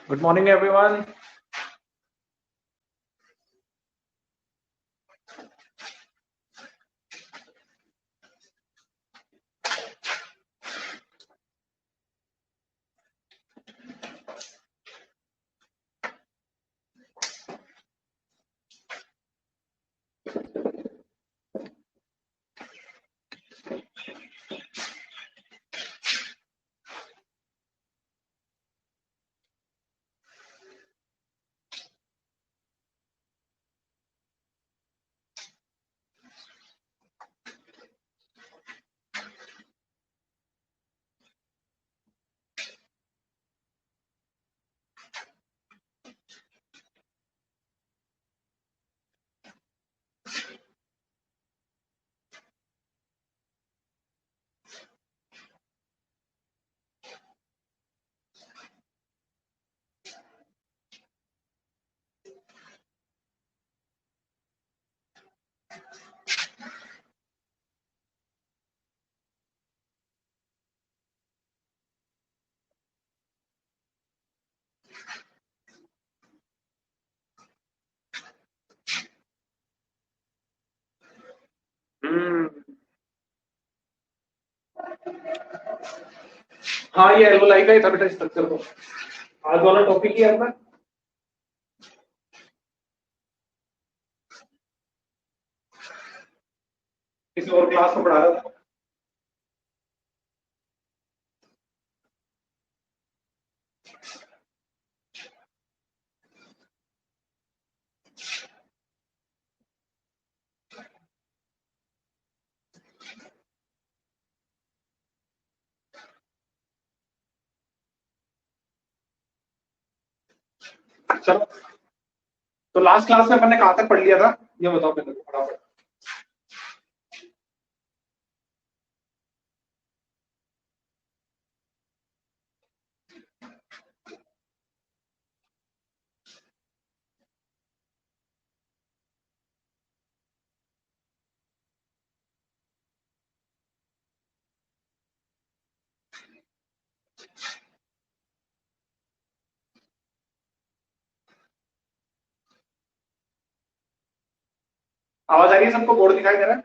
Good morning, everyone. हाँ, ये एल्गोलाई का ही था बेटा स्ट्रक्चर को। आज वाला टॉपिक ही है अपना। किसी और क्लास में पढ़ा रहा था। चलो, तो लास्ट क्लास में अपन ने कहाँ तक पढ़ लिया था, ये बताओ मेरे को फटाफट। आवाज आ रही है सबको? बोर्ड दिखाई दे रहा है?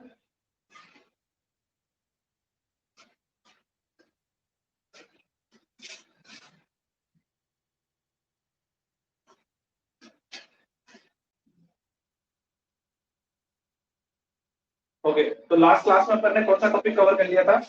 ओके, तो लास्ट क्लास में अपन ने कौन सा टॉपिक कवर कर लिया था?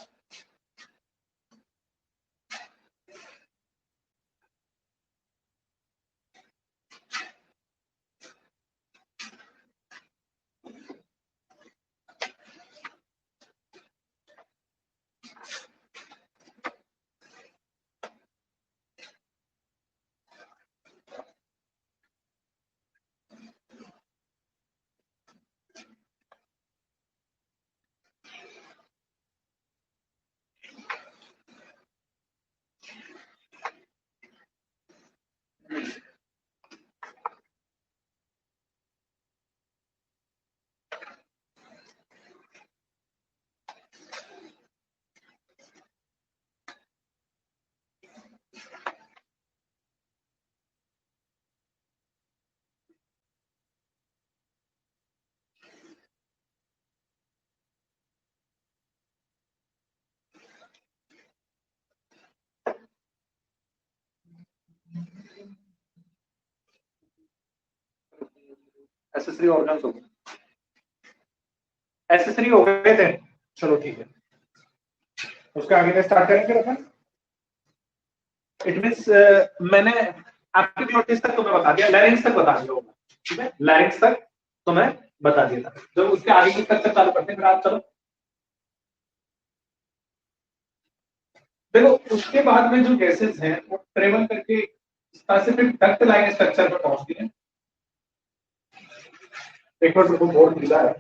एसेसरी ऑर्गन्स हो गए, एसेसरी हो गए थे। चलो ठीक है, उसके आगे का स्टार्ट करेंगे अपन। इट मीन्स मैंने आपके ग्लोटिस तक तुम्हें बता दिया, लैरिंग्स तक बता दिया होगा। ठीक है, लैरिंग्स तक तुम्हें बता दिया था। जब उसके आगे की स्ट्रक्चर चालू करते हैं, फिर आप चलो देखो। उसके बाद में जो गैसेस हैं वो ट्रेवल करके स्पेसिफिक डक्ट लाइन स्ट्रक्चर पर पहुंचती हैं। एक बार तुमको बोर्ड मिला है।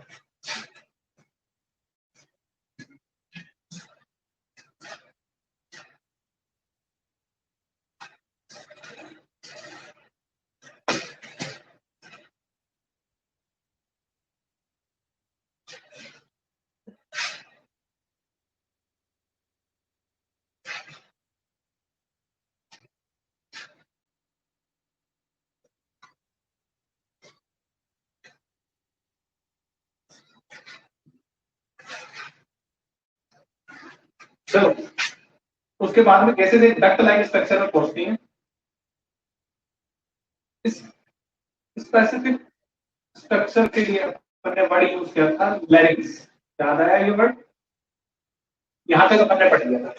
उसके बाद में गैसेज एक डक्ट लाइक स्ट्रक्चर में पहुंचती हैं। इस स्पेसिफिक स्ट्रक्चर के लिए हमने वर्ड यूज किया था लैरिंक्स। याद आया ये वर्ड? यहां तक अपन ने पढ़ लिया था,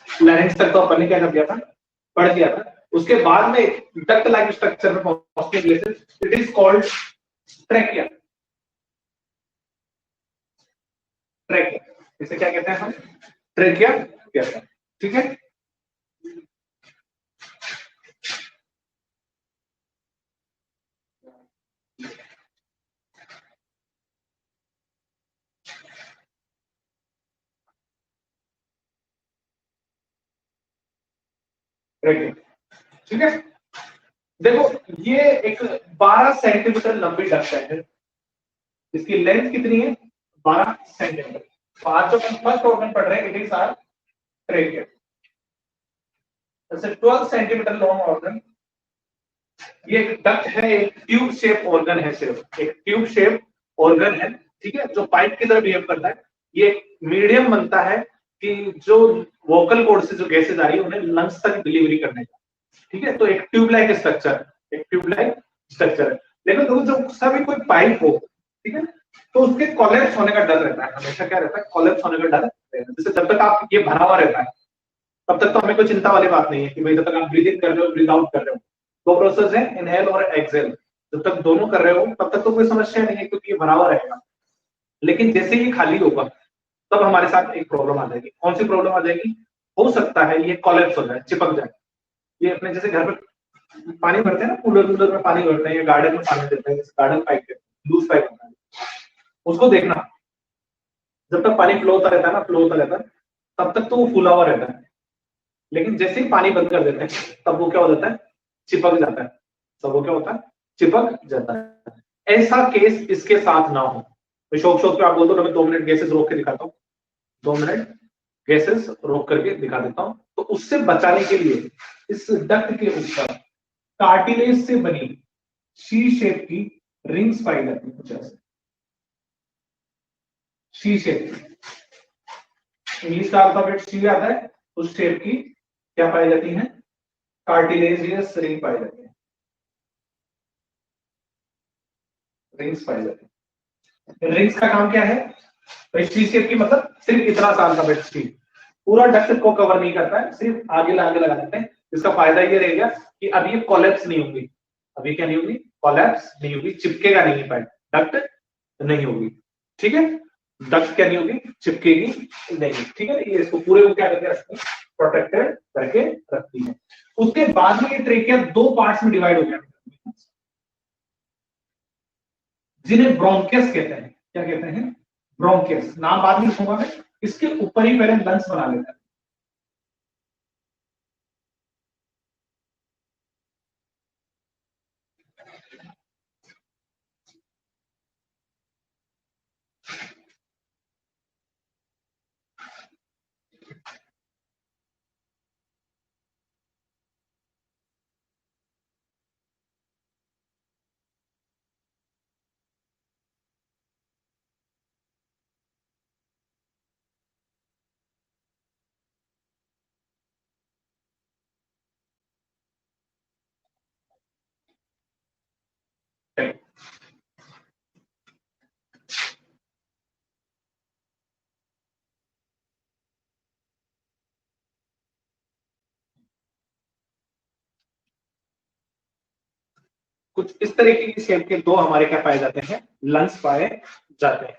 लैरिंक्स तक तो अपन ने क्या कर दिया था, पढ़ दिया था। उसके बाद में डक्ट लाइक स्ट्रक्चर में पहुंचने के लिए it is called trachea. Trachea इसे क्या कहते हैं हम? ट्रैकिया कहते हैं। ठीक है, ट्रैकिया। ठीक है, देखो ये एक 12 सेंटीमीटर लंबी डक्ट है। इसकी लेंथ कितनी है? 12 सेंटीमीटर। तो आज जो फर्स्ट ऑर्गन पढ़ रहे हैं इट इज आर ट्रैकिया। जैसे 12 सेंटीमीटर लॉन्ग ऑर्गन, ये एक डक्ट है, एक ट्यूब शेप ऑर्गन है, सिर्फ एक ट्यूब शेप ऑर्गन है। ठीक है, जो पाइप की तरह बिहेव करता है। ये मीडियम बनता है कि जो वोकल कॉर्ड से जो गैसेज आ रही है उन्हें लंग्स तक डिलीवरी करने का। ठीक है, तो एक ट्यूब लाइक स्ट्रक्चर, एक ट्यूब लाइक स्ट्रक्चर है। लेकिन देखो जब सभी कोई पाइप हो, ठीक है, तो उसके कोलैप्स होने का डर रहता है। हमेशा क्या रहता है? कोलैप्स होने का डर रहता है। जैसे जब तक आप ये भरा हुआ रहता है तब तक तो हमें कोई चिंता वाली बात नहीं है कि भाई जब तक आप ब्रीदिंग कर रहे हो, ब्रीद आउट कर रहे हो, दो प्रोसेस है, इनहेल और एक्सहेल। जब तक दोनों कर रहे हो तब तक तो कोई समस्या नहीं है क्योंकि ये भरा हुआ रहेगा। लेकिन जैसे ही खाली होगा तब हमारे साथ एक प्रॉब्लम आ जाएगी। कौन सी प्रॉब्लम आ जाएगी? हो सकता है ये कोलैप्स हो जाए, चिपक जाए। ये अपने जैसे घर पे पानी भरते हैं ना, कूलर वूलर में पानी भरते हैं या गार्डन में पानी देते हैं, जैसे गार्डन पाइप लूज पाइप होता है, उसको देखना जब तक पानी फ्लो होता रहता है ना, फ्लो होता रहता है तब तक तो वो फूला हुआ रहता है। लेकिन जैसे ही पानी बंद कर देते हैं तब वो क्या हो जाता है? चिपक जाता है। तब वो क्या होता है? चिपक जाता है। ऐसा केस इसके साथ ना हो। तो शौक शौक पे आप बोल दो, मैं 2 मिनट गैसेस रोक के दिखाता हूँ, 2 मिनट गैसेस रोक करके दिखा देता हूं। तो उससे बचाने के लिए इस डक्ट के ऊपर कार्टिलेज से बनी शी शेप की रिंग्स पाई जाती है, कुछ ऐसे शी शेप। इंग्लिश का अल्फाबेट सी आता है, उस शेप की क्या पाई जाती है? कार्टिलेजियस रिंग पाई जाती है, रिंग्स पाई जाती है। रिंग्स का काम क्या है? तो सी शेप की मतलब सिर्फ इतना सा अल्फाबेट सी, पूरा डक्ट को कवर नहीं करता है, सिर्फ आगे लगा देते हैं। इसका फायदा ये रहेगा कि अब ये कोलैप्स नहीं होगी। अभी क्या नहीं होगी? कोलैप्स नहीं होगी, चिपकेगा नहीं पाइप, डक्ट नहीं होगी। ठीक है, डक्ट क्या नहीं होगी? चिपकेगी नहीं। ठीक है, ये इसको पूरे को क्या करके रखती है? प्रोटेक्टेड करके रखती है। उसके बाद में ये ट्रेकिया 2 पार्ट्स में डिवाइड हो गया, जिन्हें ब्रोंकियस कहते हैं। क्या कहते हैं? ब्रोंकियस। नाम बाद में लिखूंगा मैं, इसके ऊपर ही पहले लंग्स बना लेता है। कुछ इस तरीके की शेप के दो हमारे क्या पाए जाते हैं? लंग्स पाए जाते हैं।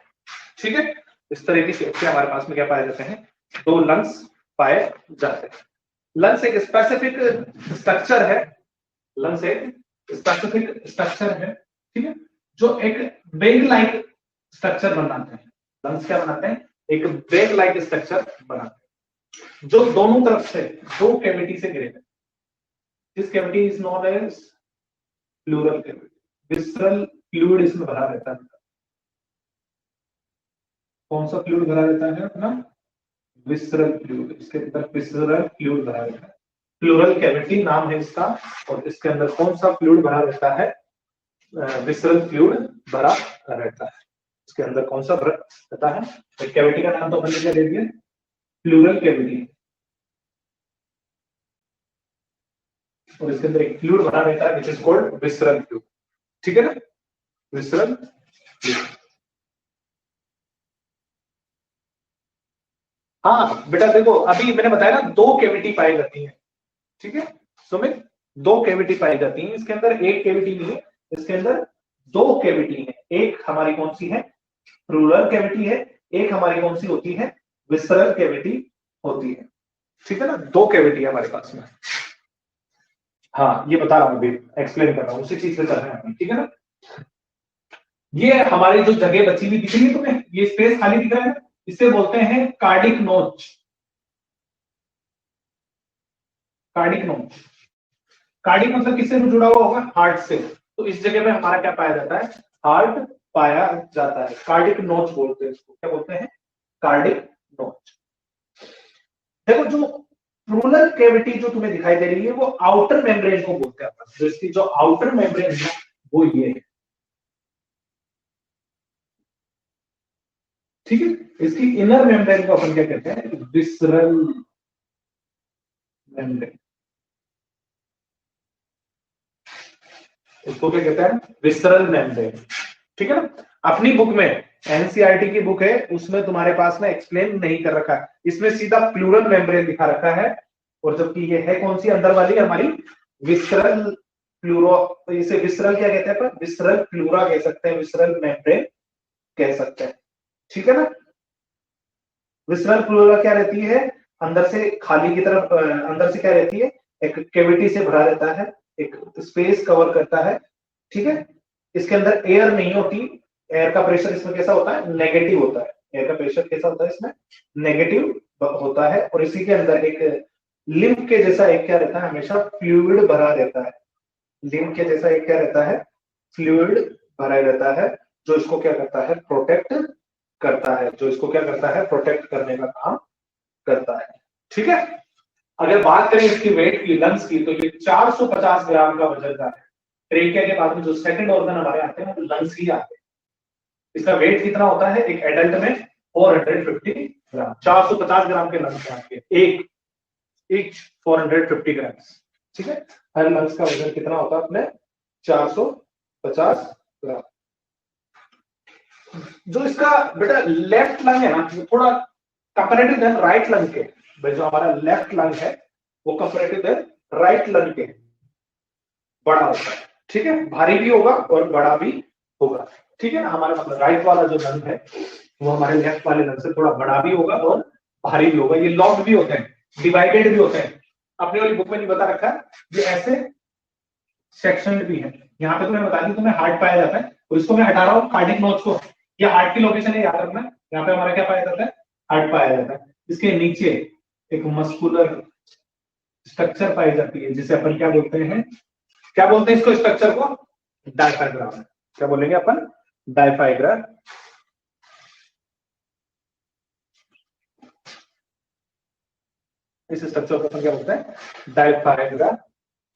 ठीक है, इस तरह की शेप के हमारे पास में क्या पाए जाते हैं? 2 लंग्स पाए जाते हैं। लंग्स एक स्पेसिफिक स्ट्रक्चर है, लंग्स एक स्पेसिफिक स्ट्रक्चर है, ठीक है, जो एक बैग लाइक स्ट्रक्चर बनाते हैं। लंग्स क्या बनाते हैं? एक बैग लाइक स्ट्रक्चर बनाते हैं जो दोनों तरफ से 2 कैविटी से घिरे हैं। This cavity is known as pleural cavity. Visceral fluid इसमें भरा रहता है। कौन सा फ्लूइड भरा रहता है अपना? Visceral fluid. इसके अंदर विसरल फ्लूइड भरा रहता है, प्लूरल कैविटी नाम है इसका। और इसके अंदर कौन सा फ्लूइड भरा रहता है? विसरल फ्लूइड भरा रहता है। इसके अंदर कौन सा रहता है? कैविटी का नाम तो हमने क्या दे दिया? Pleural cavity. और इसके अंदर एक फ्लूइड बना रहता है which is called visceral fluid, ठीक है ना, विसरल फ्लूइड। हाँ बेटा देखो अभी मैंने बताया ना 2 कैविटी पाई जाती है, ठीक है सुमित, 2 कैविटी पाई जाती है इसके अंदर, एक कैविटी नहीं है इसके अंदर, 2 कैविटी है। एक हमारी कौन सी है, प्लूरल कैविटी है, एक हमारी कौन सी होती है, विसरल कैविटी होती है, ठीक है ना, 2 कैविटी है हमारे पास में। हाँ ये बता रहा हूं, अभी एक्सप्लेन कर रहा हूं, उसी चीज पे चल रहे हैं, ठीक है ना। ये हमारी जो जगह बची हुई दिख रही है तुम्हें, ये स्पेस खाली दिख रहा है, इसे बोलते हैं कार्डिक नोच। कार्डिक नोच, कार्डिक मतलब किससे जुड़ा हुआ होगा, हार्ट से, तो इस जगह पे हमारा क्या पाया जाता है, हार्ट पाया जाता है, कार्डिक नोच बोलते हैं इसको, क्या बोलते हैं, कार्डिक नोच। देखो जो प्लूरल कैविटी जो तुम्हें दिखाई दे रही है वो आउटर मेम्ब्रेन को बोलते हैं अपन, जो इसकी जो आउटर मेम्ब्रेन है वो ये है, ठीक है। इसकी इनर मेम्ब्रेन को अपन क्या कहते हैं, विसरल मेम्ब्रेन, इसको क्या कहते हैं, विसरल मेम्ब्रेन, ठीक है ना। अपनी बुक में एनसीईआरटी की बुक है उसमें तुम्हारे पास में एक्सप्लेन नहीं कर रखा है, इसमें सीधा प्लूरल मेम्ब्रेन दिखा रखा है, और जबकि ये है कौन सी अंदर वाली हमारी विसरल प्लूरो, तो इसे विसरल क्या कहते हैं पर, विसरल प्लूरा कह सकते हैं, विसरल मेम्ब्रेन कह सकते हैं, ठीक है ना। विसरल प्लूरा क्या रहती है, अंदर से खाली की तरफ, अंदर से क्या रहती है, एक कैविटी से भरा रहता है, एक स्पेस कवर करता है, ठीक है। इसके अंदर एयर नहीं होती, एयर का प्रेशर इसमें कैसा होता है, नेगेटिव होता है, एयर का प्रेशर कैसा होता है इसमें, नेगेटिव होता है, और इसी के अंदर एक लिम्फ के जैसा एक क्या रहता है, हमेशा फ्लूइड भरा रहता है, लिम्फ के जैसा एक क्या रहता है, फ्लूइड भरा रहता है, जो इसको क्या करता है, प्रोटेक्ट करता है, जो इसको क्या करता है, प्रोटेक्ट करने का काम करता है, ठीक है। अगर बात करें इसकी वेट की, लंग्स की, तो ये 450 ग्राम का वजन का है। ट्रेकिया के बाद में जो सेकंड ऑर्गन हमारे आते हैं वो लंग्स ही आते हैं। इसका वेट कितना होता है, एक एडल्ट में 450 ग्राम, 450 ग्राम के लंग्स आते हैं, एक 450 ग्राम, ठीक है। हर लंग्स का वजन कितना होता है अपने, 450 ग्राम। जो इसका बेटा लेफ्ट लंग है ना, वो थोड़ा कंपैरेटिव है राइट लंग के, भाई जो हमारा लेफ्ट लंग है वो कंपैरेटिव है राइट लंग के बड़ा होता है, ठीक है, भारी भी होगा और बड़ा भी होगा, ठीक है ना। हमारा मतलब राइट वाला जो लंग है वो हमारे लेफ्ट वाले लंग से थोड़ा बड़ा भी होगा और भारी भी होगा। ये लॉक्ड भी होते हैं, डिवाइडेड भी होते हैं, अपने वाली बुक में नहीं बता रखा, ये ऐसे सेक्शन भी है। यहाँ पे तो मैं बता दी तुम्हें हार्ट पाया जाता है, और इसको मैं हटा रहा हूँ कार्डिक नोच को, ये हार्ट की लोकेशन है, याद रखना, यहाँ पे हमारा क्या पाया जाता है, हार्ट पाया जाता है। इसके नीचे एक मस्कुलर स्ट्रक्चर पाई जाती है जिसे अपन क्या बोलते हैं, क्या बोलते हैं इसको स्ट्रक्चर को, डायफ्राम, क्या बोलेंगे अपन, डायफ्राम। इस स्ट्रक्चर को अपन क्या बोलते हैं, डायफ्राम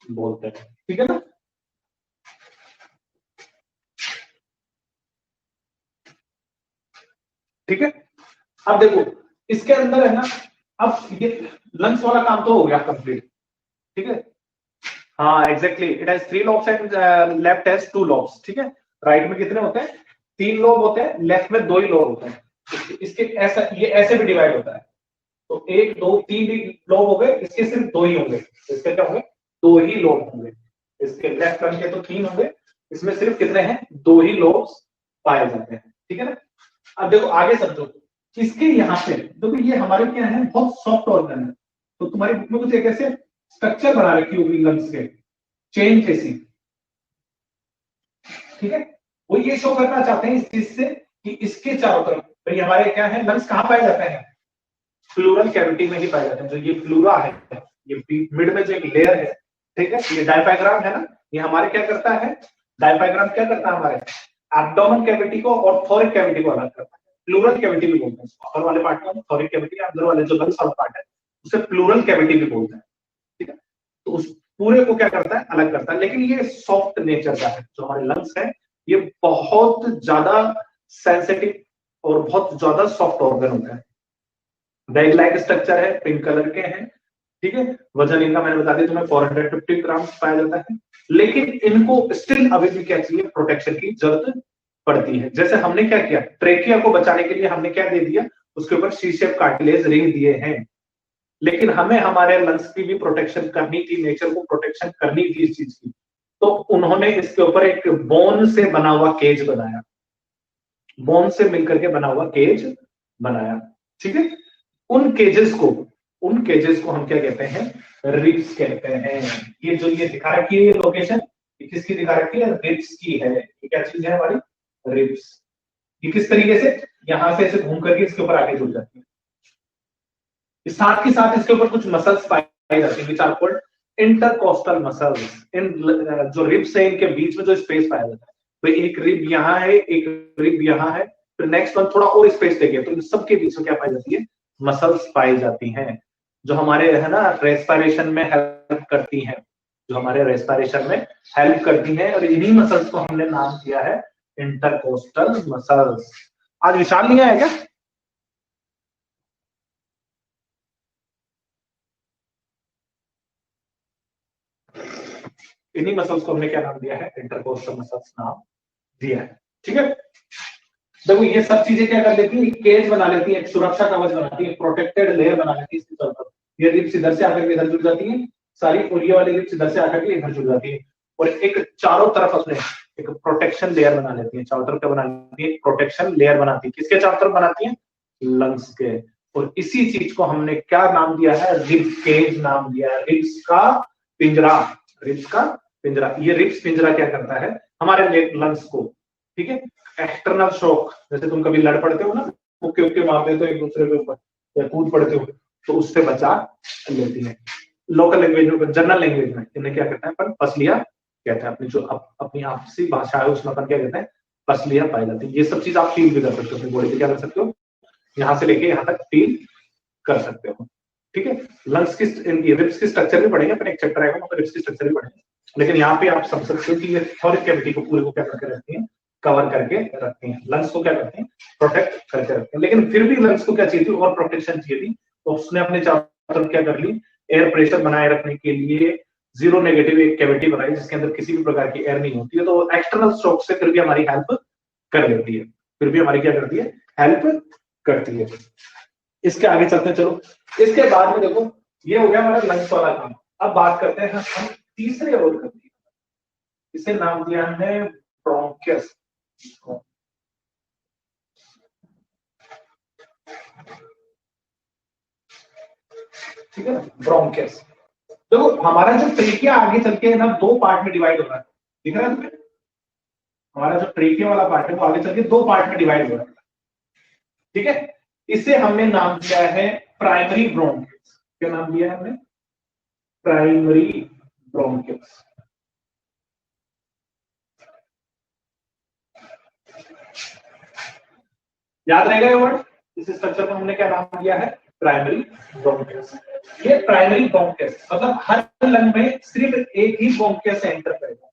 बोलते हैं, ठीक है ना। ठीक है, अब देखो इसके अंदर है ना, अब ये लंग्स वाला काम तो हो गया कंप्लीट, ठीक है। हाँ exactly, it has 3 lobes and left has 2 lobes, ठीक है। राइट में कितने होते हैं, 3 लोब होते हैं, लेफ्ट में 2 ही लोब होते हैं। इसके ऐसा, ये ऐसे भी डिवाइड होता है, तो 1 2 3 लोब हो गए, इसके सिर्फ 2 ही होंगे, इसके क्या होंगे, 2 ही लोब होंगे। इसके लेफ्ट लंग के तो 3 होंगे, इसमें सिर्फ कितने हैं, 2 ही लोब्स पाए जाते हैं, ठीक है ना। अब देखो आगे समझो, इसके यहाँ पे देखो, ये हमारे क्या है, बहुत सॉफ्ट ऑर्गन है, तो तुम्हारी बुक में कुछ एक ऐसे स्ट्रक्चर बना रखी होगी लंग्स के, चेन जैसी, ठीक है। वो ये शो करना चाहते हैं इस चीज से कि इसके चारों तरफ, तो ये हमारे क्या है, लंग्स कहाँ पाए जाते हैं, प्लूरल कैविटी में ही पाए जाते हैं। जो ये प्लूरा है, ये मिड में जो एक लेयर है, ठीक है, ये डायफ्राम है ना, ये हमारे क्या करता है, डायफ्राम क्या करता है, हमारे एब्डोमेन कैविटी को और थोरिक कैविटी को अलग करता है। प्लूरल कैविटी भी बोलते हैं, अपर वाले पार्ट को थोरिक कैविटी, अंदर वाले जो लंग्स वाला पार्ट है उसे प्लूरल कैविटी भी बोलते हैं, ठीक है। तो उस पूरे को क्या करता है, अलग करता है। लेकिन ये सॉफ्ट नेचर का है, जो हमारे लंग्स है ये बहुत ज्यादा सेंसिटिव और बहुत ज्यादा सॉफ्ट ऑर्गन होता है। बैग लाइक स्ट्रक्चर है, पिंक कलर के हैं, ठीक है, वजन इनका मैंने बता दिया तुम्हें 450 ग्राम पाया जाता है, लेकिन इनको स्टिल अभी भी क्या चाहिए, प्रोटेक्शन की जरूरत पड़ती है। जैसे हमने क्या किया, ट्रेकिया को बचाने के लिए हमने क्या दे दिया, उसके ऊपर सी शेप कार्टिलेज रिंग दिए हैं, लेकिन हमें हमारे लंग्स की भी प्रोटेक्शन करनी थी, नेचर को प्रोटेक्शन करनी थी इस चीज की, तो उन्होंने इसके ऊपर एक बोन से बना हुआ केज बनाया, बोन से मिलकर के बना हुआ केज बनाया। ठीक है, उन केजेस को उन केजेस को हम क्या कहते हैं, रिब्स कहते हैं। ये जो ये दिखा रखी है लोकेशन, ये किसकी दिखा रखी है, रिब्स की है। ये क्या चीज है हमारी, रिब्स। ये किस तरीके से, यहां से ऐसे घूम करके इसके ऊपर आगे जुड़ जाती है, साथ ही साथ इसके ऊपर कुछ मसल्स पाई जाती है, which are called intercostal muscles. इन जो रिब्स है इनके बीच में जो स्पेस पाया जाता है, तो एक रिब यहाँ है, एक रिब यहाँ है, फिर नेक्स्ट वन थोड़ा और स्पेस देंगे, तो इन सबके बीच में क्या पाई जाती है, मसल्स पाई जाती हैं, जो हमारे है ना रेस्पिरेशन में हेल्प करती हैं, जो हमारे रेस्पिरेशन में हेल्प करती हैं, और इन्हीं मसल्स को हमने नाम दिया है इंटरकोस्टल मसल्स। आज विशाल नहीं आया क्या? इन्हीं मसल्स को हमने क्या नाम दिया है, इंटरकोस्टल मसल्स नाम दिया है। ठीक है, देखो ये सब चीजें क्या कर लेती है, केज बना लेती है, एक सुरक्षा कवच बनाती है, प्रोटेक्टेड लेयर बना लेती है इसके तौर पर। ये रिब्स इधर से आकर के इधर जुड़ जाती है सारी, और ये वाली रिब्स इधर से आकर के इधर जुड़ जाती है, और एक चारों तरफ अपने एक प्रोटेक्शन लेयर बना लेती है, चारों तरफ क्या बना लेती है, प्रोटेक्शन लेयर बनाती है, किसके चारों तरफ बनाती है, लंग्स के। और इसी चीज को हमने क्या नाम दिया है, रिब केज नाम दिया है, रिब्स का पिंजरा, रिब्स का पिंजरा। ये रिब्स पिंजरा क्या करता है, हमारे लंग्स को, ठीक है, एक्सटर्नल शॉक, जैसे तुम कभी लड़ पड़ते हो ना, मुक्के उक्के मारते हो तो एक दूसरे के ऊपर, या कूद पड़ते हो, तो उससे बचा लेती है। लोकल लैंग्वेज में, जनरल लैंग्वेज में इन्हें क्या कहते हैं, पर पसलियां कहते हैं, अपनी जो अपनी आपसी भाषा है उसमें अपन क्या कहते हैं, पसलियां पाई जाती है। ये सब चीज आप फील भी कर सकते हो अपनी बॉडी पे, क्या कर सकते हो, यहाँ से लेके यहाँ तक फील कर सकते हो। ठीक है, लंग्स की रिब्स की स्ट्रक्चर भी पढ़ेंगे, फिर एक चैप्टर आएगा वहां पर रिब्स की स्ट्रक्चर भी पढ़ेंगे, लेकिन यहाँ पे आप समझ सकते हो कि ये थॉरिक कैविटी को पूरे को क्या करके रखती है, कवर करके रखती हैं, लंग्स को क्या करती हैं, प्रोटेक्ट करके रखती हैं। लेकिन फिर भी लंग्स को क्या चाहिए थी, और प्रोटेक्शन चाहिए थी, तो उसने अपने चारों तरफ क्या कर ली, एयर प्रेशर बनाए रखने के लिए जीरो नेगेटिव एक कैविटी बनाई, जिसके अंदर किसी भी प्रकार की एयर नहीं होती है, तो एक्सटर्नल शॉक से फिर भी हमारी हेल्प कर लेती है, फिर भी हमारी क्या करती है, हेल्प करती है। इसके आगे चलते हैं, चलो इसके बाद में देखो, ये हो गया हमारा लंग्स वाला काम। अब बात करते हैं हम तीसरे रोल करते हैं, इसे नाम दिया है ब्रोंकियस। ठीक है, ब्रोंकियस। देखो हमारा जो ट्रेकिया आगे चल के ना दो पार्ट में डिवाइड हो रहा है, दिख रहा है तुम्हें, हमारा जो ट्रेकिया वाला पार्ट है वो आगे चल के दो पार्ट में डिवाइड हो रहा है। ठीक है, इसे हमने नाम दिया है प्राइमरी ब्रोंकियस। क्या नाम दिया है हमने, प्राइमरी ब्रोंकियस। याद रहेगा ये वर्ड, इस स्ट्रक्चर को हमने क्या नाम दिया है, प्राइमरी ब्रोंकियस। ये प्राइमरी ब्रोंकियस मतलब हर लंग में सिर्फ एक ही ब्रोंकियस एंटर करेगा,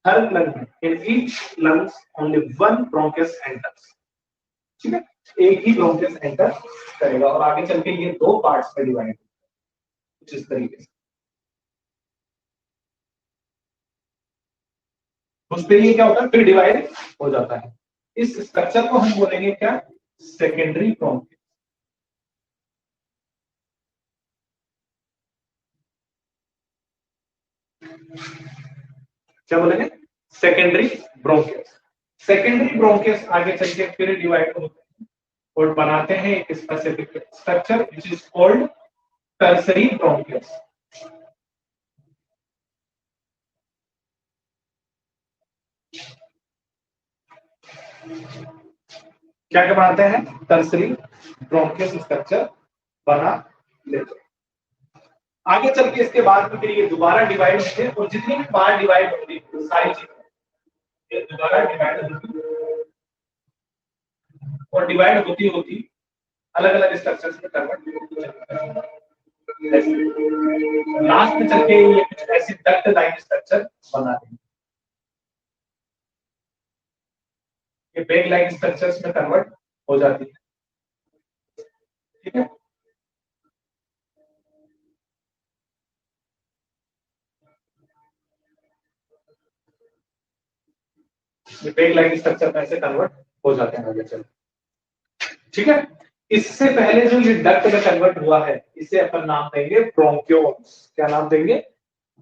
हर लंग में, in each lungs only one bronchus enters. ठीक है, एक ही ब्रोंकियस एंटर करेगा, और आगे चल के ये दो पार्ट्स में डिवाइड कुछ इस तरीके से। उस पे ये क्या होता है, फिर डिवाइड हो जाता है। इस स्ट्रक्चर को हम बोलेंगे क्या, सेकेंडरी ब्रोंकियस। क्या बोलेंगे, सेकेंडरी ब्रोंकियस। सेकेंडरी ब्रोंकियस आगे चल के फिर डिवाइड होते हैं और बनाते हैं एक specific structure which is called tertiary bronchus. क्या क्या बनाते हैं, टर्सरी ब्रोंकियस स्ट्रक्चर बना लेते हैं। आगे चल के इसके बाद में फिर ये दोबारा डिवाइड होते हैं, और जितनी भी बार डिवाइड होती है सारी चीजें ये दोबारा डिवाइड होती, और डिवाइड होती होती अलग अलग स्ट्रक्चर्स में कन्वर्ट, लास्ट में चल के ये कुछ ऐसी डक्ट लाइन स्ट्रक्चर बनाते हैं, ये बेग लाइन स्ट्रक्चर्स में कन्वर्ट हो जाती है। ठीक है, ये पेग लाइक स्ट्रक्चर में ऐसे कन्वर्ट हो जाते हैं आगे चल। ठीक है, इससे पहले जो ये डक्ट में कन्वर्ट हुआ है इसे अपन नाम देंगे ब्रोंक्योल्स। क्या नाम देंगे?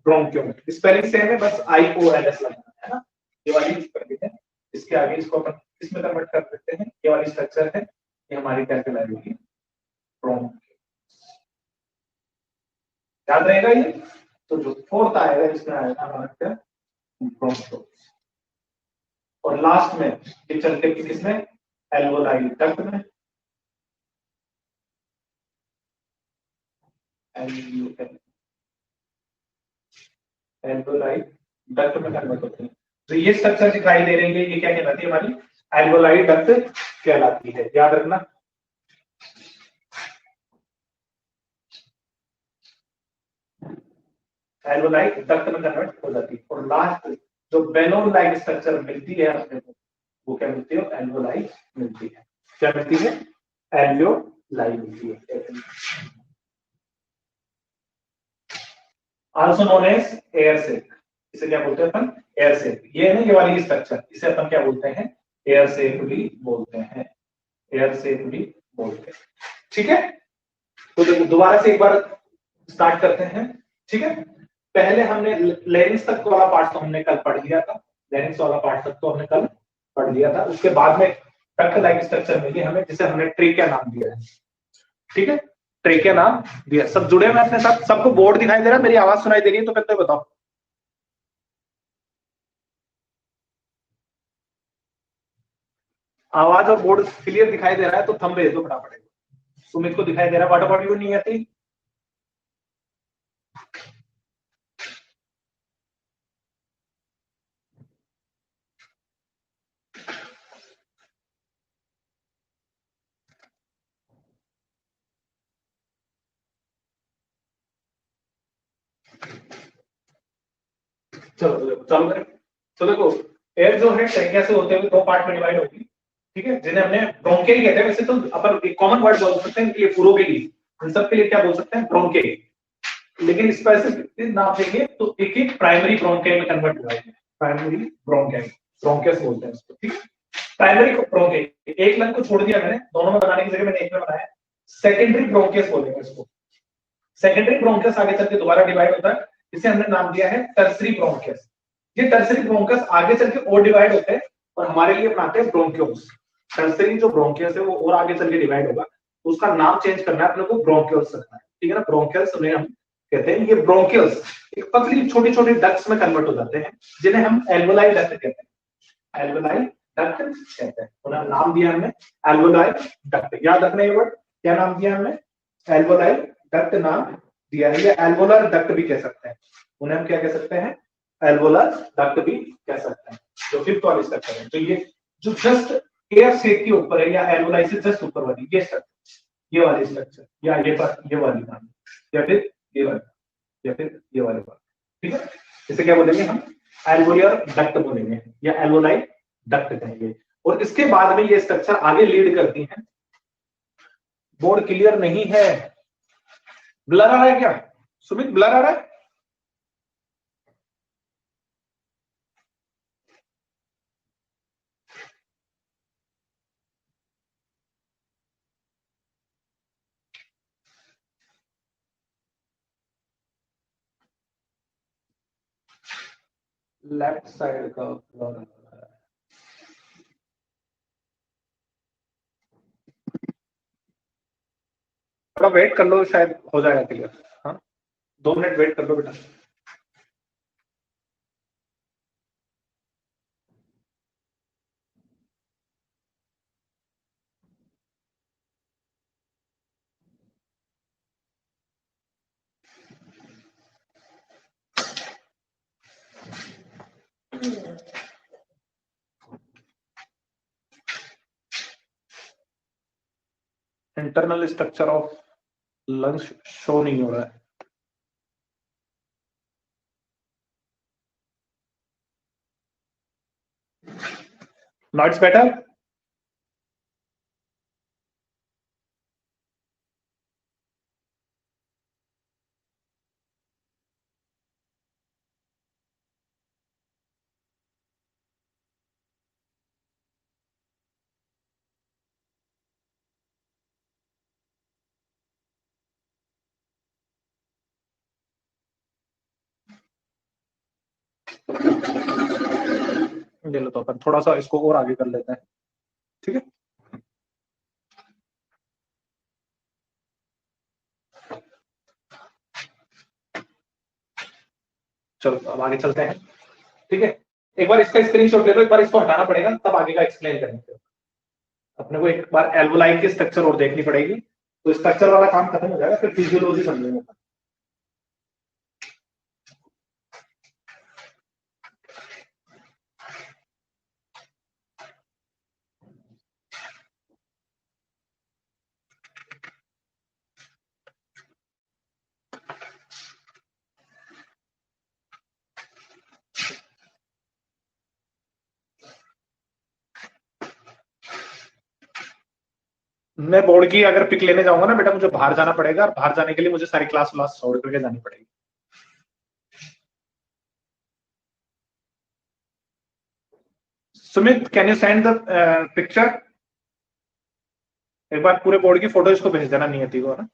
ब्रोंक्योल। स्पेलिंग सेम है, बस IOLS लगाना है ना। ये वाली स्पेलिंग है, इसके आगे इसको अपन किसमें कन्वर्ट कर देते हैं? ये वाली स्ट्रक्चर है, ये हमारी क्या कहलाएगी? ब्रोंक्योल। याद रहेगा ये? तो जो फोर्थ आएगा इसमें आएगा हमारा क्या? ब्रोंक्योल। और लास्ट में ये चलते कि किसमें? एल्वोलाई डक्ट में। एल्वोलाई डक्ट में कन्वर्ट होते हैं। तो ये स्ट्रक्चर दिखाई दे रही है, ये क्या कहलाती है? हमारी एल्वोलाई डक्ट कहलाती है, याद रखना। एल्वोलाई डक्ट में कन्वर्ट हो जाती है। और लास्ट जो बेलोन लाइक स्ट्रक्चर मिलती है अपने को, वो क्या मिलती है? एल्वोलाई मिलती है। क्या मिलती है? एल्वोलाई मिलती है। आल्सो नोन एज एयर सेक। इसे क्या बोलते हैं अपन? एयर सेक। ये है ना ये वाली स्ट्रक्चर, इसे अपन क्या बोलते हैं? एयर सेक भी बोलते हैं। एयर सेक भी बोलते हैं। ठीक है, तो देखो दोबारा से एक बार स्टार्ट करते हैं। ठीक है, पहले हमने लेरिंग्स तक वाला पार्ट तो हमने कल पढ़ लिया था। लेरिंग्स वाला पार्ट तक तो हमने कल पढ़ लिया था। उसके बाद में डक्ट लाइक स्ट्रक्चर मिली हमें, जिसे हमने ट्रेकिया नाम दिया है। ठीक है, ट्रेकिया नाम दिया। सब जुड़े हुए अपने साथ? सबको बोर्ड दिखाई दे रहा है? मेरी आवाज सुनाई दे रही है तो कहते बताओ। आवाज और बोर्ड क्लियर दिखाई दे रहा है तो थंब भेज दो फटाफट। सुमित को दिखाई दे रहा है, व्हाट अबाउट यू? नहीं आती? चलो चालू करें। तो देखो, एयर जो है ट्रेकिया से होते हुए दो पार्ट में डिवाइड होगी। ठीक है, जिन्हें हमने ब्रोंकेल कहते हैं। वैसे तो अपन एक कॉमन वर्ड बोल सकते हैं कि ये पूरों के लिए, इन सब के लिए क्या बोल सकते हैं? ब्रोंकेल। लेकिन स्पेसिफिक नाम देंगे तो एक एक प्राइमरी ब्रोंकेल में कन्वर्ट हुआ है। प्राइमरी ब्रोंकेल, ब्रोंकेस बोलते हैं इसको। ठीक है, प्राइमरी ब्रोंकेल। एक लंग को छोड़ दिया मैंने, दोनों में बनाने की जगह मैंने एक में बनाया। सेकेंडरी ब्रोंकेस बोलेंगे इसको। सेकेंडरी ब्रोंकस आगे चल के दोबारा डिवाइड होता है, इसे हमने नाम दिया है टर्सरी ब्रोंकस। ये टर्सरी ब्रोंकस आगे चल के और डिवाइड होते हैं और हमारे लिए बनाते हैं ब्रोंक्यूल्स। टर्सरी जो ब्रोंकस है वो और आगे चल के डिवाइड होगा, तो उसका नाम चेंज करना है अपने को, ब्रोंक्यूल्स रखना है। ठीक है ना, ब्रोंक्यूल्स में हम कहते हैं। ये ब्रोंक्यूल्स एक पतली छोटी छोटी डक्ट्स में कन्वर्ट हो जाते हैं, जिन्हें हम एल्वोलाई डक्ट कहते हैं। एल्वोलाई डक्ट कहते हैं, उन्हें नाम दिया हमने एल्वोलाई डक्ट। याद रखना ये वर्ड, क्या नाम दिया हमने? एल्वोलाई डक्ट नाम दिया है। या एल्वोलर डक्ट भी कह सकते हैं, उन्हें हम क्या कह सकते हैं? एल्वोलर डक्ट भी कह सकते हैं। जो फिफ्थ वाली स्ट्रक्चर है, तो ये जो जस्ट एयर सेक के ऊपर है या एल्वोलाई से जस्ट ऊपर वाली ये स्ट्रक्चर, ये वाली स्ट्रक्चर, या ये वाली नाम, या फिर ये वाली, या फिर ये वाली बात। ठीक है, इसे क्या बोलेंगे हम? एल्वोलियर डक्ट बोलेंगे या एल्वोलाई डक्ट कहेंगे। और इसके बाद में ये स्ट्रक्चर आगे लीड करती है। बोर्ड क्लियर नहीं है? ब्लर आ रहा है क्या सुमित? ब्लर आ रहा है? लेफ्ट साइड का ब्लर आ रहा है। थोड़ा वेट कर लो, शायद हो जाएगा क्लियर। हाँ, 2 मिनट वेट कर लो बेटा। Internal structure of lungs show नहीं हो रहा है। Notes better? ले लो, तो अपन थोड़ा सा इसको और आगे कर लेते हैं, ठीक है। चलो अब आगे चलते हैं, ठीक है। एक बार इसका स्क्रीनशॉट ले लो, एक बार इसको हटाना पड़ेगा तब आगे का एक्सप्लेन करेंगे। अपने को एक बार एल्वोलाई की स्ट्रक्चर और देखनी पड़ेगी, तो स्ट्रक्चर वाला काम खत्म हो जाएगा, फिर फिजियोलॉजी समझेंगे। मैं बोर्ड की अगर पिक लेने जाऊंगा ना बेटा, मुझे बाहर जाना पड़ेगा, और बाहर जाने के लिए मुझे सारी क्लास छोड़ करके जानी पड़ेगी। Sumit, can you send the picture? एक बार पूरे बोर्ड की फोटो इसको भेज देना, नियति को ना,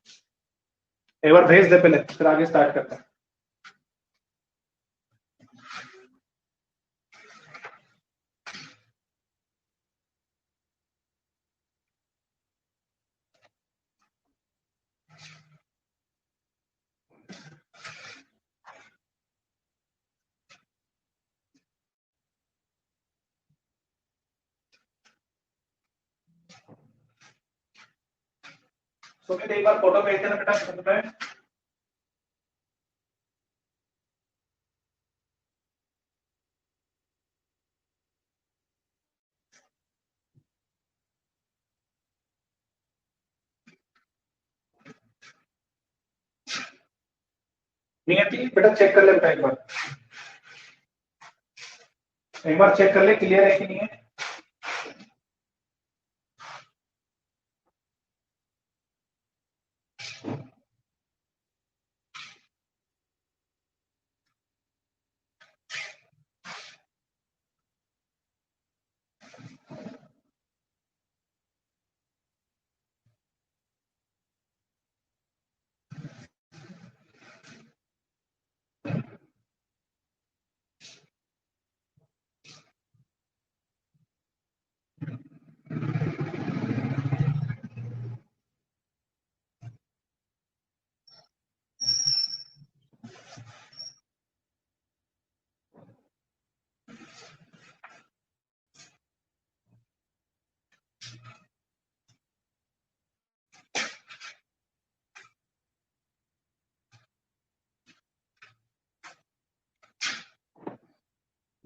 एक बार भेज दे पहले, फिर आगे स्टार्ट करते हैं। सुमित एक बार फोटो भेज देना बेटा। नियति बेटा चेक कर ले बेटा, एक बार चेक कर ले क्लियर है कि नहीं है।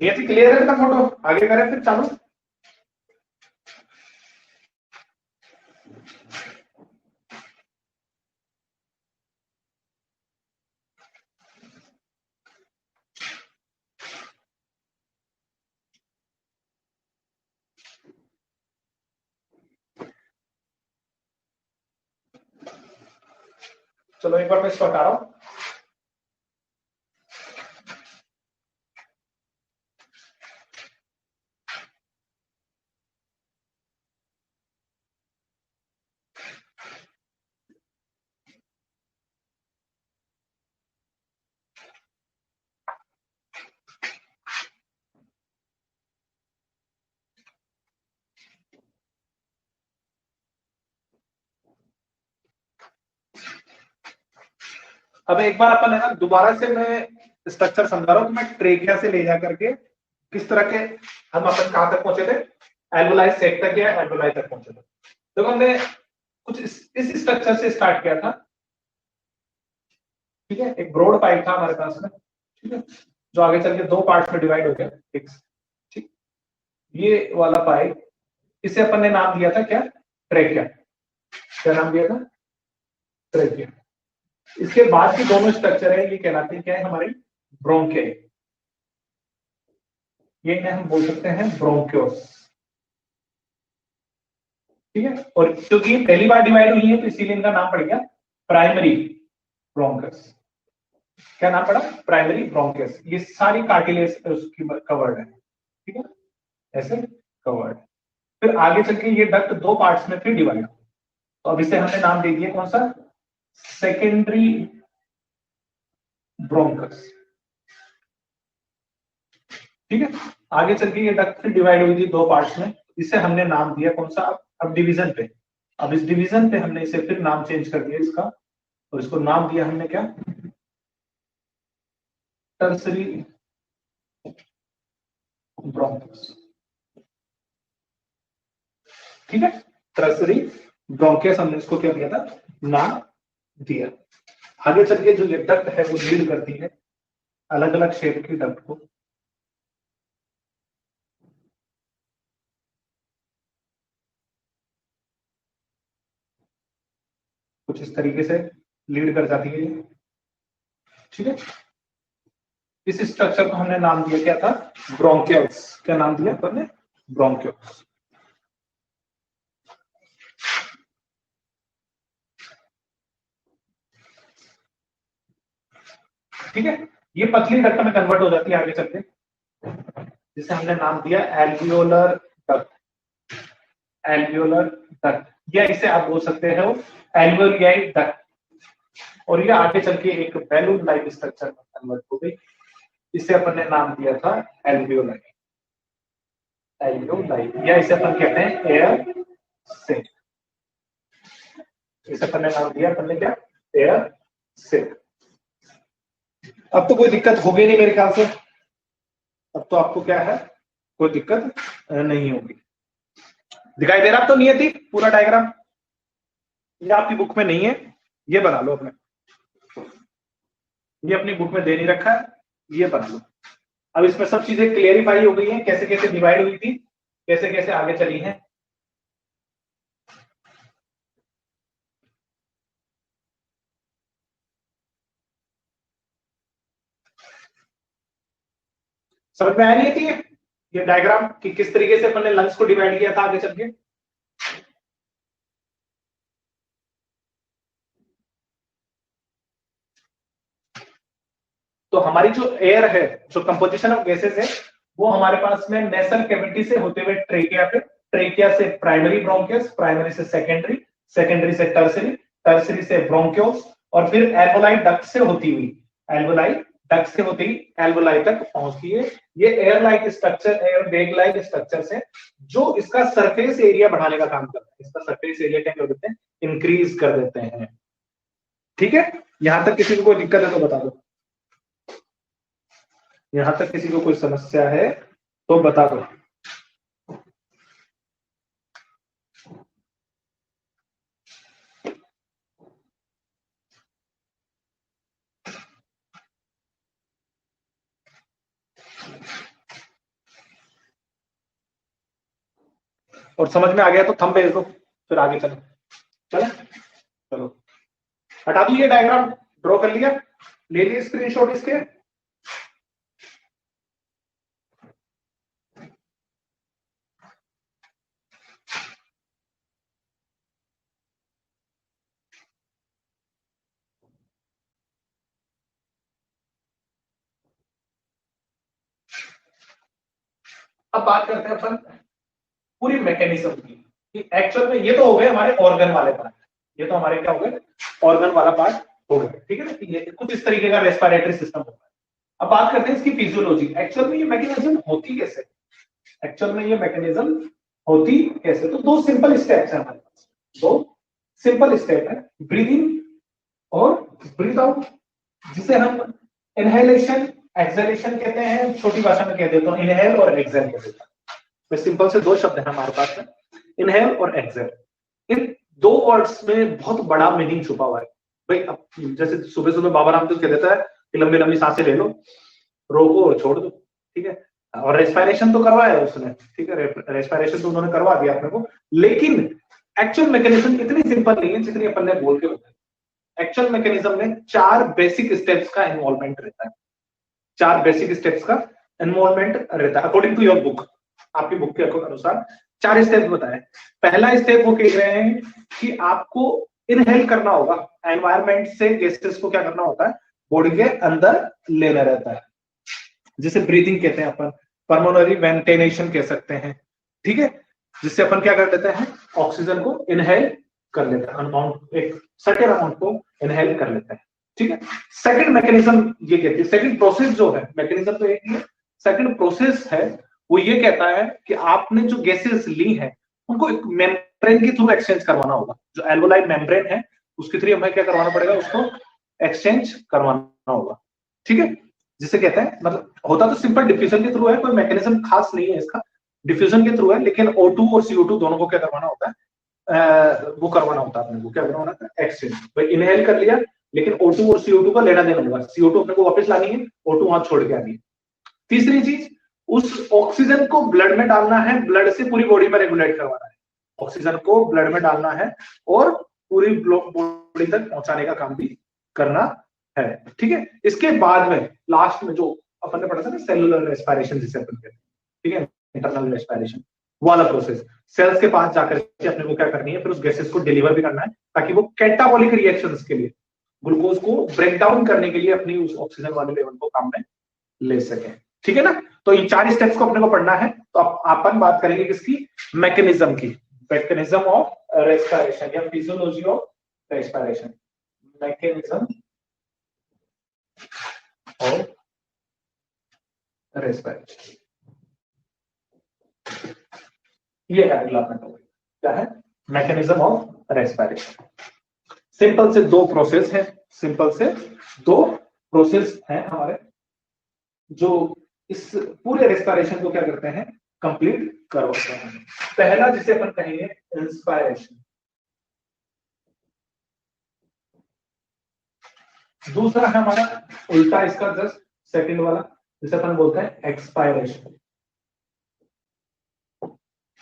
नियति क्लियर है बेटा फोटो? आगे करें फिर चालू। चलो एक बार मैं इसको हटा रहा हूं। अब एक बार अपन है ना, दोबारा से मैं स्ट्रक्चर समझा रहा हूं, तो मैं ट्रेकिया से ले जा करके किस तरह के हम अपन कहां तक पहुंचे थे, एल्वोलाई सेक तक या एल्वोलाई तक पहुंचे थे। तो हमने कुछ इस स्ट्रक्चर से स्टार्ट किया था, ठीक है। एक ब्रॉड पाइप था हमारे पास में, ठीक है, जो आगे चल के दो पार्ट्स में डिवाइड हो गया, ठीक। ये वाला पाइप, इसे अपन ने नाम दिया था क्या? ट्रेकिया। क्या नाम दिया था? ट्रेकिया। इसके बाद की दोनों स्ट्रक्चर है, ये कहलाते हैं क्या है हमारी? ब्रोंके। ये हम बोल सकते हैं ब्रोंक्योस, ठीक है। और क्योंकि पहली बार डिवाइड हुई है तो इसीलिए इनका नाम पड़ गया प्राइमरी ब्रोंकस। क्या नाम पड़ा? Primary bronchus. ये सारी कार्टिलेज उसकी कवर्ड है, ठीक है, ऐसे कवर्ड। फिर आगे चल के ये डक्ट दो पार्ट्स में फिर डिवाइड हो, तो अब इसे हमने नाम दे दिया कौन सा? सेकेंडरी ब्रोंकस, ठीक है, आगे चल के ये डक्ट फिर डिवाइड हुई थी दो पार्ट्स में, इसे हमने नाम दिया कौन सा, अब डिवीजन पे, अब इस डिवीजन पे हमने इसे फिर नाम चेंज कर दिया इसका, और इसको नाम दिया हमने क्या, टर्सरी ब्रोंकियस। ठीक है, टर्सरी ब्रोंकियस हमने इसको क्या दिया था, नाम दिया। आगे चल के जो ये डक्ट है वो लीड करती है अलग अलग शेप की डक्ट को, कुछ इस तरीके से लीड कर जाती है। ठीक है, इस स्ट्रक्चर को हमने नाम दिया क्या था, ब्रोंकियल्स। क्या नाम दिया हमने, ब्रोंकियल्स। ठीक है, ये पतली डक्ट में कन्वर्ट हो जाती है आगे चलके, जिसे हमने नाम दिया एल्वियोलर डक्ट, एल्वियोलर डक्ट, या इसे आप बोल सकते हो एल्वियोलाई डक्ट, और ये आगे चल के एक बैलून लाइक स्ट्रक्चर में कन्वर्ट हो गई, इसे अपन ने नाम दिया था एल्वियोलाई, एल्वियोलाई, या इसे अपन कहते हैं एयर सेक, इसे अपन ने नाम दिया, अपन ने क्या, एयर सेक। अब तो कोई दिक्कत होगी नहीं मेरे ख्याल से, अब तो आपको क्या है, कोई दिक्कत नहीं होगी। दिखाई दे रहा तो नहीं है थी पूरा डायग्राम, ये आपकी बुक में नहीं है, ये बना लो अपने, ये अपनी बुक में दे नहीं रखा है, ये बना लो। अब इसमें सब चीजें क्लियरिफाई हो गई हैं, कैसे कैसे डिवाइड हुई थी, कैसे कैसे आगे चली हैं। समझ में आ रही थी ये डायग्राम कि किस तरीके से अपन ने लंग्स को डिवाइड किया था आगे चल के। तो हमारी जो एयर है, जो कंपोजिशन ऑफ गैसेस है, वो हमारे पास में नेसल कैविटी से होते हुए ट्रेकिया पे, ट्रेकिया से प्राइमरी ब्रोंकियस, प्राइमरी से सेकेंडरी, सेकेंडरी से टर्सरी, टर्सरी से ब्रोंकियोल्स, और फिर एल्वोलाई डक्ट से होती हुई, एल्वोलाई डक्ट से होती एल्वोलाई तक पहुंचती है। ये air like structure, air bag like structure है, जो इसका सरफेस एरिया बढ़ाने का काम करता है, इसका सरफेस एरिया क्या कर देते हैं, इंक्रीज कर देते हैं। ठीक है, यहां तक किसी को कोई दिक्कत है तो बता दो, यहां तक किसी को कोई समस्या है तो बता दो। और समझ में आ गया तो थंब भेज दो, फिर आगे चलो। चले, चलो हटा दो, ये डायग्राम ड्रॉ कर लिया, ले लिए स्क्रीनशॉट इसके। अब बात करते हैं अपन पूरी मैकेनिज्म की, कि एक्चुअल में ये तो हो गए हमारे ऑर्गन वाले पार्ट, ये तो हमारे क्या हो गए, ऑर्गन वाला पार्ट हो गया। ठीक है ना, ये कुछ इस तरीके का रेस्पिरेटरी सिस्टम होगा। अब बात करते हैं इसकी फिजियोलॉजी, एक्चुअल में ये मैकेनिज्म होती कैसे, एक्चुअल में ये मैकेनिज्म होती कैसे। तो दो सिंपल स्टेप्स है हमारे पास, दो सिंपल स्टेप है, ब्रीद इन और ब्रीद आउट, जिसे हम इनहेलेशन एक्सहेलेशन कहते हैं, छोटी भाषा में कह देता हूं इनहेल और एक्सहेल कह देता हूं। सिंपल से दो शब्द है हमारे पास में, इनहेल और एक्सहेल। इन दो वर्ड्स में बहुत बड़ा मीनिंग छुपा हुआ है भाई। अब जैसे सुबह सुबह बाबा रामदेव कह देता है कि लंबी लंबी सांसें ले लो, रोको और छोड़ दो, ठीक है, और रेस्पिरेशन तो करवाया है उसने, ठीक है, रेस्पिरेशन तो उन्होंने करवा दिया अपने को, लेकिन एक्चुअल मैकेनिज्म इतनी सिंपल नहीं है जितनी अपन ने बोल के बताया। एक्चुअल मैकेनिज्म में चार बेसिक स्टेप्स का इन्वॉल्वमेंट रहता है, चार बेसिक स्टेप्स का इन्वॉल्वमेंट रहता है अकॉर्डिंग टू योर बुक, आपकी बुक के अनुसार चार स्टेप बताए। पहला स्टेप वो कह रहे हैं कि आपको इनहेल करना होगा, एनवायरमेंट से गैसेस को क्या करना होता है, बॉडी के अंदर लेना रहता है, जिसे ब्रीदिंग कहते हैं अपन, पल्मोनरी वेंटिलेशन कह सकते हैं। ठीक है, जिससे अपन क्या कर लेते हैं, ऑक्सीजन को इनहेल कर लेते हैं, अमाउंट एक सर्टेन अमाउंट को इनहेल कर लेते हैं। ठीक है, सेकंड मैकेनिज्म ये कहती है, सेकंड प्रोसेस जो है, मैकेनिज्म तो एक ही है, सेकंड प्रोसेस है वो ये कहता है कि आपने जो गैसेस ली हैं उनको एक मेम्ब्रेन के थ्रू एक्सचेंज करवाना होगा। जो एल्वोलाई मेम्ब्रेन है उसके थ्रू हमें क्या करवाना पड़ेगा, उसको एक्सचेंज करवाना होगा। ठीक है, जिसे कहते हैं, मतलब होता तो सिंपल डिफ्यूजन के थ्रू है, कोई मैकेनिज्म खास नहीं है इसका, डिफ्यूजन के थ्रू है, लेकिन O2 और CO2 दोनों को क्या करवाना होता है, वो करवाना होता है अपने को, क्या करवाना होता है, एक्सचेंज। भाई इनहेल कर लिया, लेकिन O2 और CO2 का लेना देना होगा, CO2 अपने को वापस लानी है, O2 वहां छोड़ के आनी है। तीसरी चीज, उस ऑक्सीजन को ब्लड में डालना है, ब्लड से पूरी बॉडी में रेगुलेट करवाना है, ऑक्सीजन को ब्लड में डालना है और पूरी बॉडी तक पहुंचाने का काम भी करना है। ठीक है, इसके बाद में लास्ट में जो अपन ने पढ़ा था ना, सेलुलर रेस्पिरेशन जिसे अपन कहते हैं, ठीक है, इंटरनल रेस्पिरेशन वाला प्रोसेस, सेल्स के पास जाकर के अपने को क्या करनी है, फिर उस गैसेस को डिलीवर भी करना है, ताकि वो कैटाबॉलिक रिएक्शंस के लिए, ग्लूकोज को ब्रेक डाउन करने के लिए अपनी उस ऑक्सीजन वाले लेवल को काम में ले सके। ठीक है ना, तो इन 4 स्टेप्स को अपने को पढ़ना है। तो अपन बात करेंगे किसकी, मैकेनिज्म की, मैकेनिज्म ऑफ रेस्पिरेशन या physiology of respiration, mechanism of respiration. ये अगला अपना टॉपिक क्या है, मैकेनिज्म ऑफ रेस्पिरेशन। सिंपल से 2 प्रोसेस है, सिंपल से 2 प्रोसेस हैं हमारे, जो इस पूरे रेस्पिरेशन को क्या करते हैं, कंप्लीट करवाते हैं। पहला जिसे अपन कहेंगे इंस्पायरेशन, दूसरा है हमारा उल्टा इसका जस्ट सेकंड वाला, जिसे अपन बोलते हैं एक्सपायरेशन।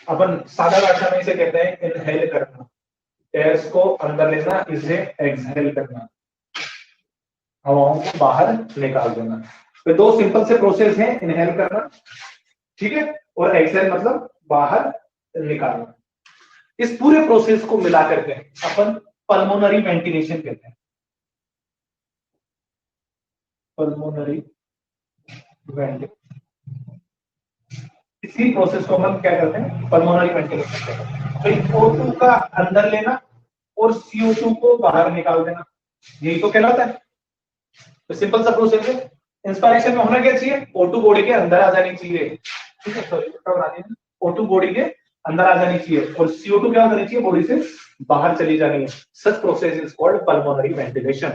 अपन सादा भाषा में इसे कहते हैं इनहेल करना, एयर को अंदर लेना, इसे एक्सहेल करना, हवाओं को बाहर निकाल देना। तो 2 सिंपल से प्रोसेस हैं, इनहेल करना, ठीक है, और एक्सहेल मतलब बाहर निकालना। इस पूरे प्रोसेस को मिला करके अपन पल्मोनरी वेंटिलेशन कहते हैं, पल्मोनरी वेंटिलेशन। इसी प्रोसेस को हम क्या करते हैं, पल्मोनरी वेंटिलेशन कहते हैं। तो O2 का अंदर लेना और CO2 को बाहर निकाल देना, यही तो कहलाता है। तो सिंपल सा प्रोसेस है। इंस्पायरेशन में होना क्या चाहिए, O2 बॉडी के अंदर आ जानी चाहिए, ठीक है, सॉरी O2 बॉडी के अंदर आ जानी चाहिए और CO2 क्या करनी चाहिए, बॉडी से बाहर चली जानी है। सच process is called pulmonary ventilation.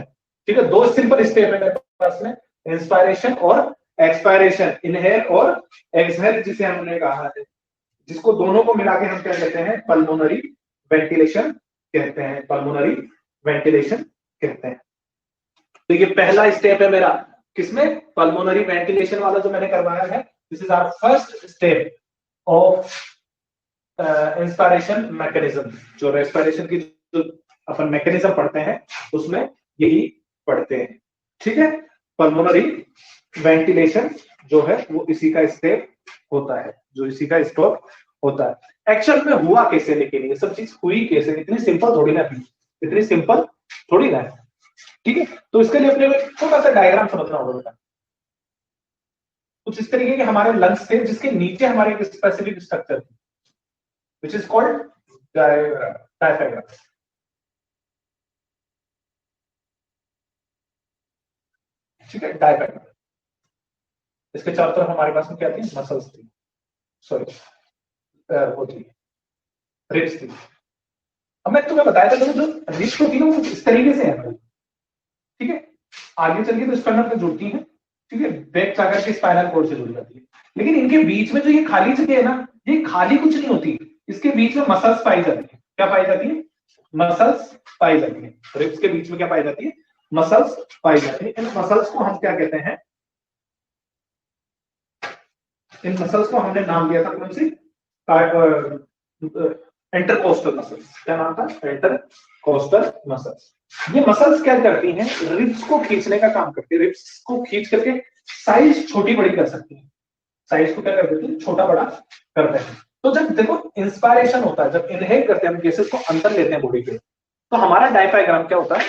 ठीक है, 2 सिंपल स्टेप है मेरे पास में, इंस्पायरेशन और एक्सपायरेशन, इनहेल और एक्सहेल जिसे हमने कहा है, जिसको दोनों को मिला के हम क्या कहते हैं, पल्मोनरी वेंटिलेशन कहते हैं, पल्मोनरी वेंटिलेशन कहते हैं। तो ये पहला स्टेप है मेरा, किसमें, पल्मोनरी वेंटिलेशन वाला जो मैंने करवाया है। This is our first step of inspiration mechanism. जो रेस्पिरेशन की जो अपन मैकेनिज्म पढ़ते हैं उसमें यही पढ़ते हैं। ठीक है, पल्मोनरी वेंटिलेशन जो है वो इसी का स्टेप होता है, जो इसी का स्टेप होता है। एक्चुअल में हुआ कैसे, लेकिन ये सब चीज हुई कैसे, इतनी सिंपल थोड़ी ना थी, इतनी सिंपल थोड़ी ना है। ठीक है, तो इसके लिए अपने को छोटा सा डायग्राम समझना होगा। कुछ इस तरीके के हमारे लंग्स थे, जिसके नीचे हमारे एक स्पेसिफिक स्ट्रक्चर थी, व्हिच इज कॉल्ड डायफ्राम। ठीक है, डायफ्राम। इसके चारों तरफ हमारे पास में क्या थी, मसल्स थी, सॉरी वो थी, रिब्स थी। अब मैं तुम्हें बताया था जो रिब्स होती है वो इस तरीके से है, ठीक है, आगे चल के तो स्पाइनल से जुड़ती है, ठीक है, बैक जाकर के स्पाइनल कोड से जुड़ जाती है। लेकिन इनके बीच में जो ये खाली जगह है ना, ये खाली कुछ नहीं होती, इसके बीच में मसल्स पाई जाती है। क्या पाई जाती है, मसल्स पाई जाती है। रिब्स के बीच में क्या पाई जाती है, मसल्स पाई जाती है। इन मसल्स को हम क्या कहते हैं, इन मसल्स को हमने नाम दिया था कौन सी, इंटरकोस्टल मसल्स। क्या नाम था, इंटरकोस्टल मसल्स। ये मसल्स क्या करती हैं, रिब्स को खींचने का काम करती है, रिब्स को खींच करके साइज छोटी बड़ी कर सकती है, साइज को क्या कर देती है, छोटा बड़ा करते हैं। तो जब देखो इंस्पायरेशन होता है, जब इनहेल करते हैं हम गैसेस को अंदर लेते हैं बॉडी पे, तो हमारा डायफ्राम क्या होता है,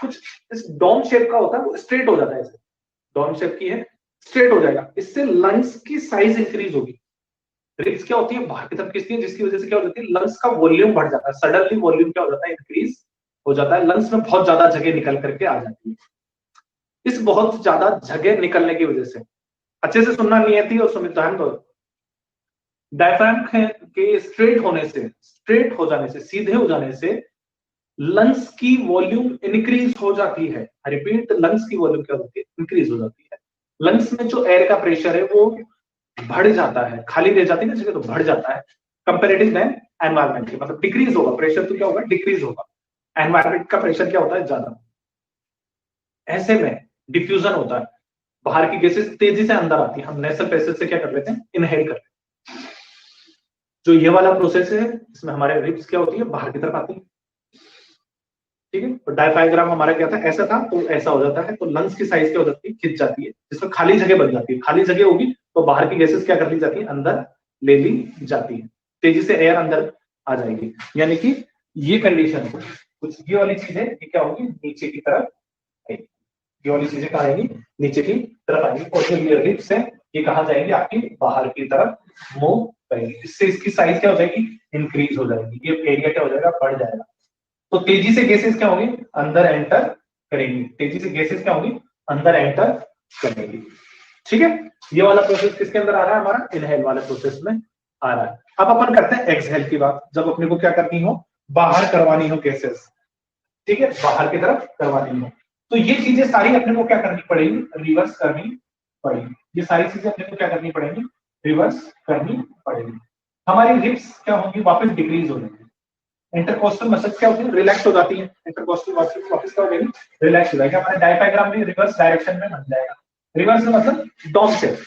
कुछ इस डोम शेप का होता है, वो स्ट्रेट हो जाता है, ऐसे डोम शेप की है, स्ट्रेट हो जाएगा। इससे लंग्स की साइज इंक्रीज होगी। रिब्स क्या होती है, बाहर की तरफ खींचती है, जिसकी वजह से क्या हो जाती है, लंग्स का वॉल्यूम बढ़ जाता है, सडनली वॉल्यूम क्या हो जाता है, इंक्रीज हो जाता है, लंग्स में बहुत ज्यादा जगह निकल करके आ जाती है। इस बहुत ज्यादा जगह निकलने की वजह से अच्छे से सुनना नहीं आती और सुमित ध्यान दो। डायफ्राम के स्ट्रेट होने से, स्ट्रेट हो जाने से, सीधे हो जाने से लंग्स की वॉल्यूम इंक्रीज हो जाती है। रिपीट, लंग्स की वॉल्यूम क्या होती है? इंक्रीज हो जाती है। लंग्स में जो एयर का प्रेशर है वो बढ़ जाता है, खाली रह जाती है ना जगह तो बढ़ जाता है कंपेरेटिव देन एनवायरमेंट के, मतलब डिक्रीज होगा प्रेशर, तो क्या होगा? डिक्रीज होगा। एनवायरमेंट का प्रेशर क्या होता है? ज्यादा। ऐसे में डिफ्यूजन होता है, बाहर की गैसेस तेजी से अंदर आती है, हम नेसल पैसेज से क्या कर लेते हैं? इनहेल कर लेते हैं। जो ये वाला प्रोसेस है इसमें हमारे रिब्स क्या होती है? बाहर की तरफ आती है, ठीक है। तो डायफ्राम हमारा क्या था? ऐसा था, तो ऐसा हो जाता है, तो लंग्स की साइज क्या हो जाती है? खिंच जाती है, जिसमें खाली जगह बन जाती है। खाली जगह होगी तो बाहर की गैसेस क्या कर ली जाती है? अंदर ले ली जाती है, तेजी से एयर अंदर आ जाएगी। यानी कि ये कंडीशन कुछ ये वाली चीज है, ये क्या होगी? नीचे की तरफ आएगी। ये वाली चीजें कहाँ आएंगी? नीचे की तरफ आएंगी। और जो ये रिब्स है ये कहाँ जाएंगे? आपकी बाहर की तरफ मूव करेंगी। इससे इसकी साइज क्या हो जाएगी? इंक्रीज हो जाएगी। ये एरिया क्या हो जाएगा? बढ़ जाएगा। तो तेजी से गैसेस क्या होंगी? अंदर एंटर करेंगी। तेजी से गैसेस क्या होंगी? अंदर एंटर करेंगी, ठीक है। ये वाला प्रोसेस किसके अंदर आ रहा है? हमारा इनहेल वाले प्रोसेस में आ रहा है। अब अपन करते हैं एक्सहेल की बात, जब अपने को क्या करनी हो? बाहर करवानी हो गैसेस, ठीक है, बाहर की तरफ करवानी हो, तो ये चीजें सारी अपने को क्या करनी पड़ेगी? रिवर्स करनी पड़ेगी। ये सारी चीजें अपने को क्या करनी पड़ेगी? रिवर्स करनी पड़ेगी। हमारी रिब्स क्या होंगी? वापस डिक्रीज हो जाएंगी। इंटरकोस्टल मसल्स क्या होती है? रिलैक्स हो जाती है। इंटरकोस्टल मसल्स वापस क्या हो जाएगी? रिलैक्स हो जाएगी। हमारा डायफ्राम भी रिवर्स डायरेक्शन में बन जाएगा। रिवर्स मतलब डॉम शेप,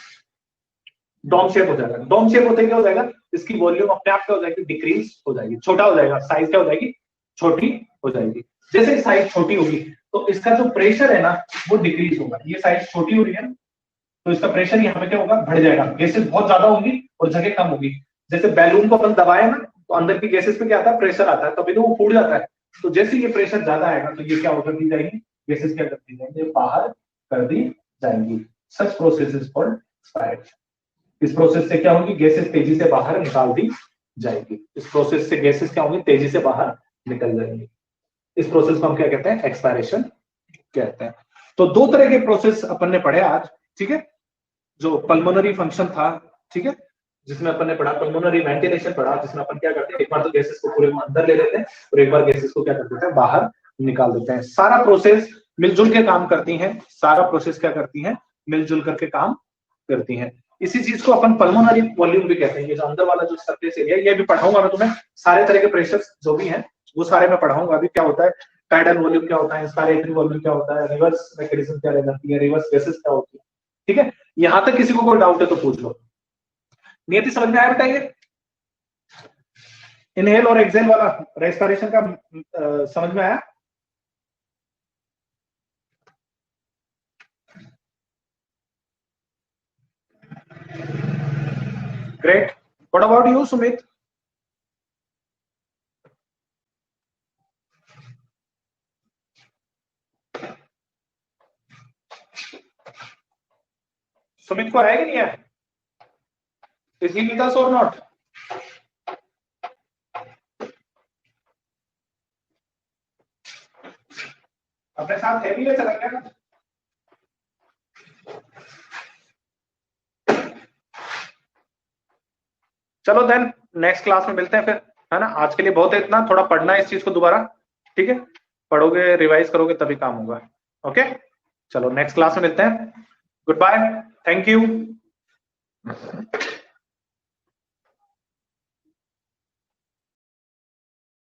डॉम शेप हो जाएगा। डॉम शेप होते क्या हो जाएगा? इसकी वॉल्यूम अपने आप क्या हो जाएगी? डिक्रीज हो जाएगी, छोटा हो जाएगा, साइज क्या हो जाएगी? छोटी हो जाएगी। जैसे साइज छोटी होगी तो इसका जो प्रेशर है ना वो डिक्रीज होगा। ये साइज छोटी हो रही है तो इसका प्रेशर यहाँ पे क्या होगा? बढ़ जाएगा। गैसेस बहुत ज्यादा होगी और जगह कम होगी। जैसे बैलून को अपन दबाए ना तो अंदर की गैसेस पे क्या आता है? प्रेशर आता है, तभी तो वो फूट जाता है। तो जैसे ये प्रेशर ज्यादा आएगा तो ये क्या कर दी जाएगी? गैसेस क्या कर दी जाएंगी? बाहर कर दी जाएंगी। सच प्रोसेस इज कॉल्ड एक्सपायरेशन। इस प्रोसेस से क्या होगी? गैसेस तेजी से बाहर निकाल दी जाएगी। इस प्रोसेस से गैसेस क्या होंगी? तेजी से बाहर निकल जाएंगी। इस प्रोसेस को हम क्या कहते हैं? एक्सपायरेशन कहते हैं। तो दो तरह के प्रोसेस अपन ने पढ़े आज, ठीक है। जो पल्मोनरी फंक्शन था, ठीक है, जिसमें अपन ने पढ़ा पल्मोनरी वेंटिलेशन पढ़ा, जिसमें अपन क्या करते हैं? एक बार तो गैसेस को पूरे अंदर ले लेते हैं और एक बार गैसेस को क्या कर देते हैं? बाहर निकाल देते हैं। सारा प्रोसेस मिलजुल के काम करती हैं। सारा प्रोसेस क्या करती हैं? मिलजुल करके काम करती हैं। इसी चीज को अपन पल्मोनरी वॉल्यूम भी कहते हैं। ये जो अंदर वाला जो सरफेस एरिया, ये भी पढ़ाऊंगा मैं तुम्हें। सारे तरह के प्रेशर जो भी हैं वो सारे मैं पढ़ाऊंगा अभी। क्या होता है टाइडल वॉल्यूम, क्या होता है इंस्पायरेटरी वॉल्यूम, क्या होता है रिवर्स मैकेनिज्म, क्या रहती है रिवर्स गैसेस क्या होती है, ठीक है। यहां तक किसी को कोई डाउट है तो पूछ लो। नियति समझ में आया बेटा? ये इनहेल और एक्सहेल वाला रेस्पिरेशन का समझ में आया? Great. What about you Sumit? Sumit को आएगा नहीं है? इज ही विद अस और नॉट? अपने साथ है भी है, चला गया? चलो देन नेक्स्ट क्लास में मिलते हैं फिर, है ना। आज के लिए बहुत है इतना, थोड़ा पढ़ना है इस चीज को दोबारा, ठीक है। पढ़ोगे रिवाइज करोगे तभी काम होगा। ओके, चलो नेक्स्ट क्लास में मिलते हैं। Goodbye, thank you.